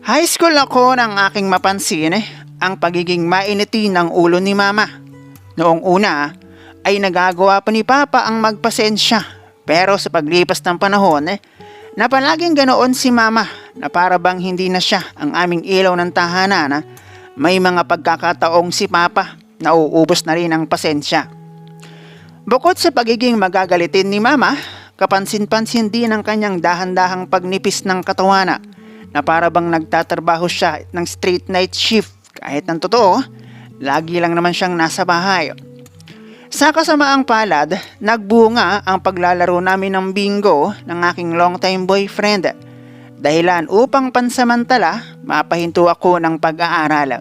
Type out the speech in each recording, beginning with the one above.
High school ako nang aking mapansin ang pagiging mainiti ng ulo ni mama. Noong una ay nagagawa pa ni papa ang magpasensya, pero sa paglipas ng panahon na palaging ganoon si mama na para bang hindi na siya ang aming ilaw ng tahanan. May mga pagkakataong si papa nauubos na rin ang pasensya. Bukod sa pagiging magagalitin ni mama, kapansin-pansin din ang kanyang dahan-dahang pagnipis ng katawan na para bang nagtatrabaho siya ng straight night shift. Kahit ng totoo, lagi lang naman siyang nasa bahay. Sa kasamaang palad, nagbunga ang paglalaro namin ng bingo ng aking long-time boyfriend. Dahilan upang pansamantala, mapahinto ako ng pag-aaral.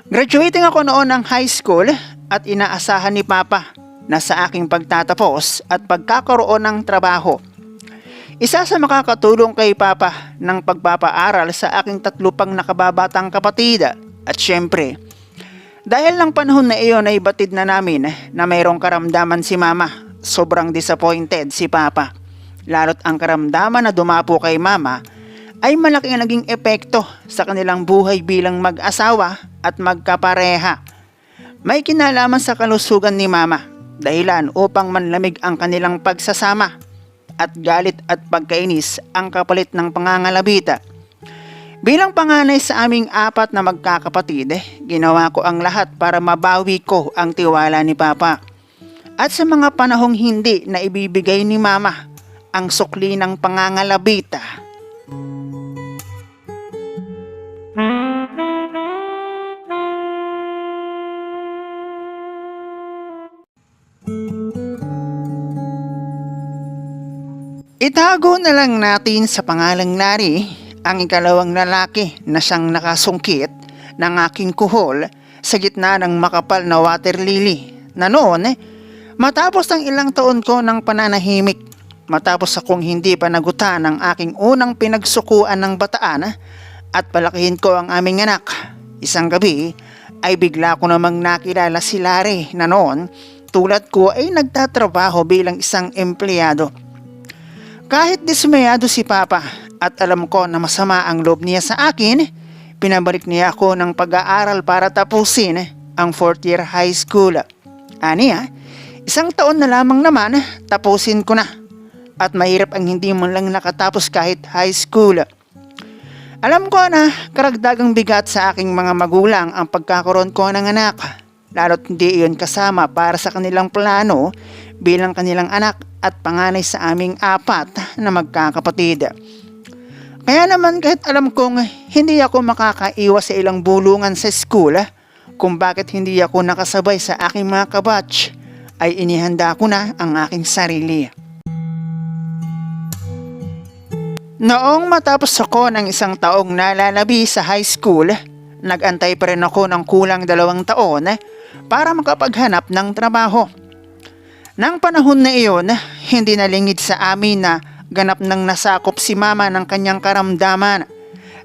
Graduating ako noon ng high school at inaasahan ni Papa na sa aking pagtatapos at pagkakaroon ng trabaho. Isa sa makakatulong kay Papa ng pagpapaaral sa aking tatlo pang nakababatang kapatid. At syempre, dahil ng panahon na iyon ay batid na namin na mayroong karamdaman si Mama, sobrang disappointed si Papa. Lalo't ang karamdaman na dumapo kay Mama ay malaki ang naging epekto sa kanilang buhay bilang mag-asawa at magkapareha. May kinalaman sa kalusugan ni Mama, dahilan upang manlamig ang kanilang pagsasama at galit at pagkainis ang kapalit ng pangangalabita. Bilang panganay sa aming apat na magkakapatid, ginawa ko ang lahat para mabawi ko ang tiwala ni Papa. At sa mga panahong hindi na ibibigay ni Mama ang sukli ng pangangalabita. Itago na lang natin sa pangalang Nari ang ikalawang lalaki na siyang nakasungkit ng aking kuhol sa gitna ng makapal na water lily na noon matapos ng ilang taon ko ng pananahimik, matapos akong hindi pa nagutan ng aking unang pinagsukuan ng bataan at palakihin ko ang aming anak. Isang gabi ay bigla ko namang nakilala si Larry na noon tulad ko ay nagtatrabaho bilang isang empleyado. Kahit dismayado si Papa at alam ko na masama ang loob niya sa akin, pinabalik niya ako ng pag-aaral para tapusin ang 4th year high school. Aniya, isang taon na lamang naman tapusin ko na at mahirap ang hindi man lang nakatapos kahit high school. Alam ko na karagdagang bigat sa aking mga magulang ang pagkakaroon ko ng anak, lalo't hindi iyon kasama para sa kanilang plano bilang kanilang anak at panganay sa aming apat na magkakapatid. Kaya naman kahit alam kong hindi ako makakaiwas sa ilang bulungan sa school kung bakit hindi ako nakasabay sa aking mga kabatch, ay inihanda ko na ang aking sarili. Noong matapos ako ng isang taong nalalabi sa high school, nag-antay pa rin ako ng kulang 2 taon para makapaghanap ng trabaho. Nang panahon na iyon, hindi nalingid sa amin na ganap nang nasakop si Mama ng kanyang karamdaman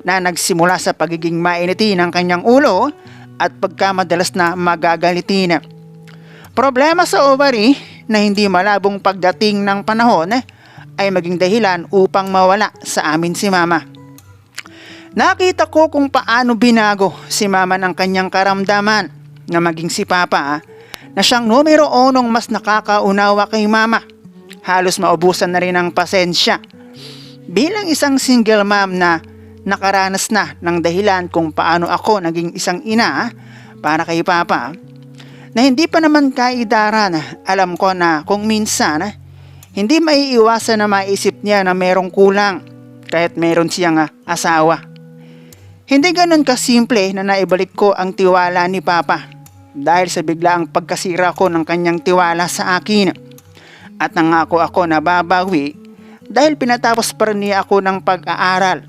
na nagsimula sa pagiging mainiti ng kanyang ulo at pagkamadalas na magagalitin. Problema sa ovary na hindi malabong pagdating ng panahon ay maging dahilan upang mawala sa amin si Mama. Nakita ko kung paano binago si Mama ng kanyang karamdaman na maging si Papa na siyang numero 1 mas nakakaunawa kay Mama. Halos maubusan na rin ang pasensya. Bilang isang single mom na nakaranas na ng dahilan kung paano ako naging isang ina para kay Papa, na hindi pa naman kaidaran, alam ko na kung minsan hindi maiiwasan na maisip niya na merong kulang kahit meron siyang asawa. Hindi ganun kasimple na naibalik ko ang tiwala ni Papa dahil sa biglaang pagkasira ko ng kanyang tiwala sa akin. At nangako ako na babawi dahil pinatapos pa rin niya ako ng pag-aaral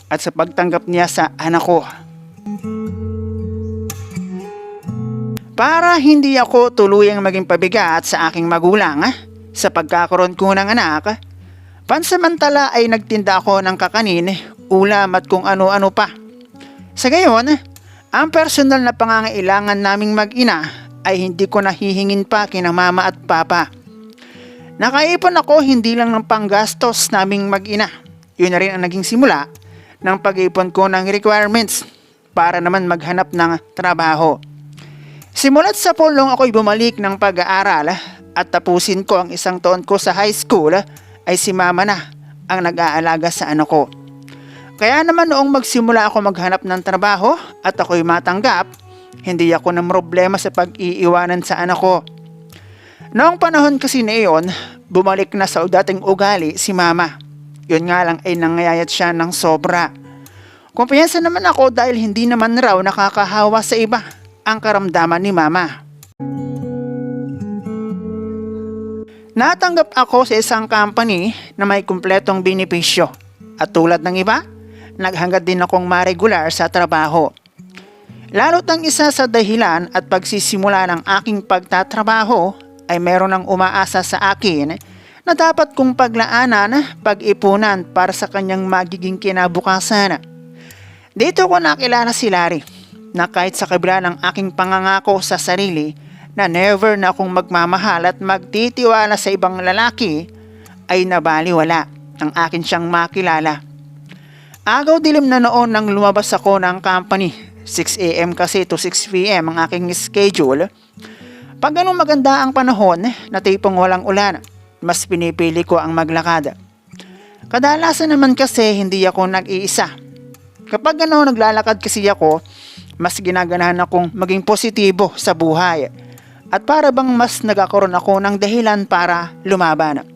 at sa pagtanggap niya sa anak ko. Para hindi ako tuluyang maging pabigat sa aking magulang sa pagkakaroon ko ng anak, pansamantala ay nagtinda ako ng kakanin, ulam at kung ano-ano pa. Sa gayon, ang personal na pangangailangan naming mag-ina ay hindi ko nahihingin pa kina Mama at Papa. Nakaipon ako hindi lang ng panggastos naming mag-ina. Yun na rin ang naging simula ng pag-ipon ko ng requirements para naman maghanap ng trabaho. Simulat sa pulong ako'y bumalik ng pag-aaral at tapusin ko ang isang taon ko sa high school ay si mama na ang nag-aalaga sa anak ko. Kaya naman noong magsimula ako maghanap ng trabaho at ako'y matanggap, hindi ako ng problema sa pag-iiwanan sa anak ko. Noong panahon kasi na iyon, bumalik na sa dating ugali si mama. Yun nga lang ay nangyayat siya ng sobra. Kumpiyansa naman ako dahil hindi naman raw nakakahawa sa iba ang karamdaman ni mama. Natanggap ako sa isang company na may kumpletong benepisyo. At tulad ng iba, naghangad din akong ma-regular sa trabaho. Lalo't ang isa sa dahilan at pagsisimula ng aking pagtatrabaho ay meron ng umaasa sa akin na dapat kong paglaanan, pag-ipunan para sa kanyang magiging kinabukasan. Dito ko nakilala si Larry na kahit sa kabila ng aking pangangako sa sarili na never na akong magmamahal at magtitiwala sa ibang lalaki ay nabaliwala ang akin siyang makilala. Agaw dilim na noon nang lumabas ako ng company. 6 AM kasi to 6 PM ang aking schedule. Pag ganun maganda ang panahon na tipong walang ulan, mas pinipili ko ang maglakad. Kadalasan naman kasi hindi ako nag-iisa. Kapag naglalakad kasi ako, mas ginaganahan akong maging positibo sa buhay at para bang mas nagkakaroon ako ng dahilan para lumaban.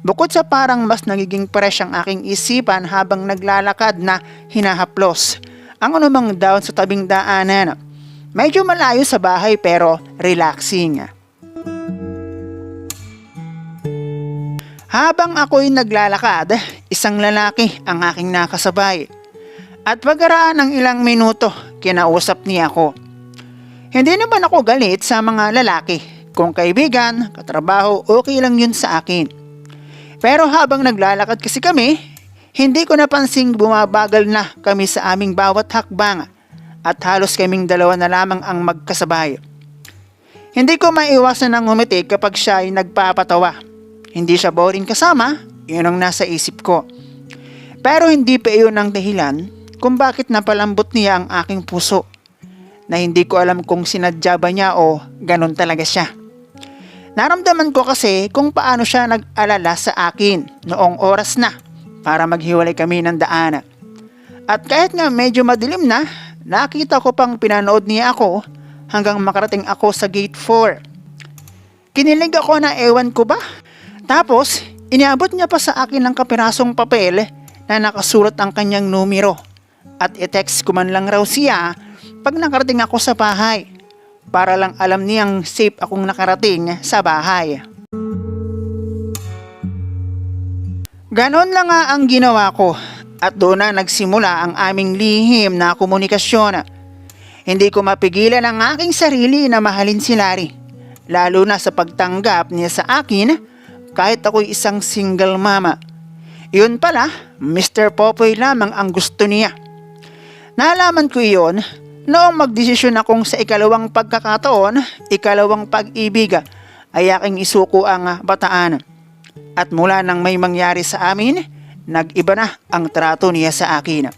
Bukod sa parang mas nagiging fresh ang aking isipan habang naglalakad na hinahaplos ang anumang down sa tabing daanan. Medyo malayo sa bahay pero relaxing. Habang ako'y naglalakad, isang lalaki ang aking nakasabay. At pagkaraan ng ilang minuto, kinausap niya ako. Hindi naman ako galit sa mga lalaki. Kung kaibigan, katrabaho, okay lang yun sa akin. Pero habang naglalakad kasi kami, hindi ko napansing bumabagal na kami sa aming bawat hakbang at halos kaming dalawa na lamang ang magkasabay. Hindi ko maiwasan ng ngumiti kapag siya ay nagpapatawa. Hindi siya boring kasama, yun ang nasa isip ko. Pero hindi pa iyon ang dahilan kung bakit napalambot niya ang aking puso na hindi ko alam kung sinadya ba niya o ganun talaga siya. Naramdaman ko kasi kung paano siya nag-alala sa akin noong oras na para maghiwalay kami ng daan. At kahit nga medyo madilim na, nakita ko pang pinanood niya ako hanggang makarating ako sa gate 4. Kinilig ako na ewan ko ba? Tapos, iniabot niya pa sa akin ng kapirasong papel na nakasulat ang kanyang numero. At i-text ko man lang raw siya pag nakarating ako sa bahay para lang alam niyang safe akong nakarating sa bahay. Ganon lang nga ang ginawa ko at doon na nagsimula ang aming lihim na komunikasyon. Hindi ko mapigilan ang aking sarili na mahalin si Larry, lalo na sa pagtanggap niya sa akin kahit ako'y isang single mama. Yun pala, Mr. Popoy lamang ang gusto niya. Nalaman ko iyon noong magdesisyon akong sa ikalawang pagkakataon, ikalawang pag-ibig ay aking isuko ang bataan. At mula nang may mangyari sa amin, nag-iba na ang trato niya sa akin.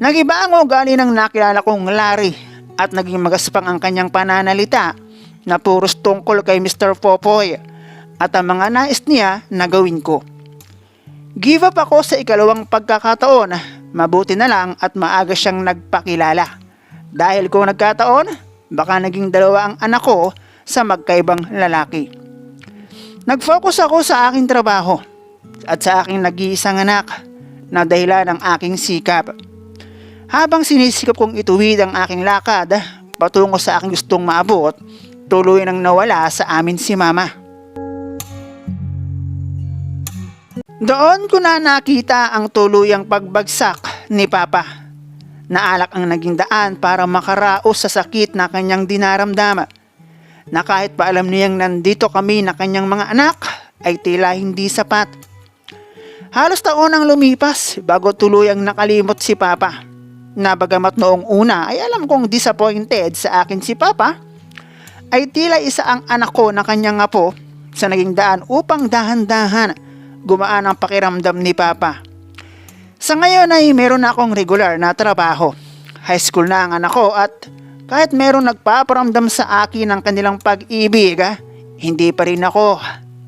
Nag-iba ang ugali ng nakilala kong Larry at naging magaspang ang kanyang pananalita na puros tungkol kay Mr. Popoy at ang mga nais niya na gawin ko. Give up ako sa ikalawang pagkakataon. Mabuti na lang at maaga siyang nagpakilala. Dahil kung nagkataon, baka naging dalawa ang anak ko sa magkaibang lalaki. Nag-focus ako sa aking trabaho at sa aking nag-iisang anak na dahilan ng aking sikap. Habang sinisikap kong ituwid ang aking lakad patungo sa aking gustong maabot, tuloy nang nawala sa amin si mama. Doon ko na nakita ang tuluyang pagbagsak ni Papa. Naalak ang naging daan para makaraos sa sakit na kanyang dinaramdama. Na kahit pa alam niyang nandito kami na kanyang mga anak ay tila hindi sapat. Halos taon ang lumipas bago tuluyang nakalimot si Papa. Na bagamat noong una ay alam kong disappointed sa akin si Papa, ay tila isa ang anak ko na kanyang apo sa naging daan upang dahan-dahan gumaan ang pakiramdam ni Papa. Sa ngayon ay meron na akong regular na trabaho. High school na ang anak ko at kahit meron nagpaparamdam sa akin ng kanilang pag-ibig, hindi pa rin ako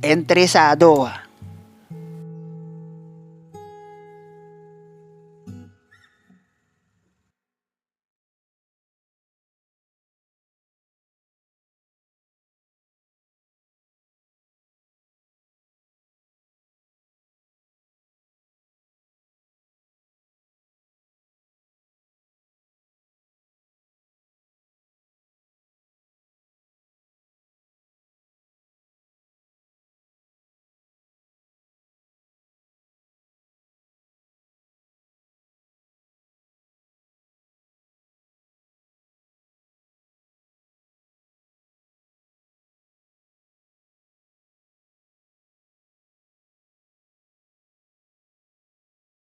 interesado.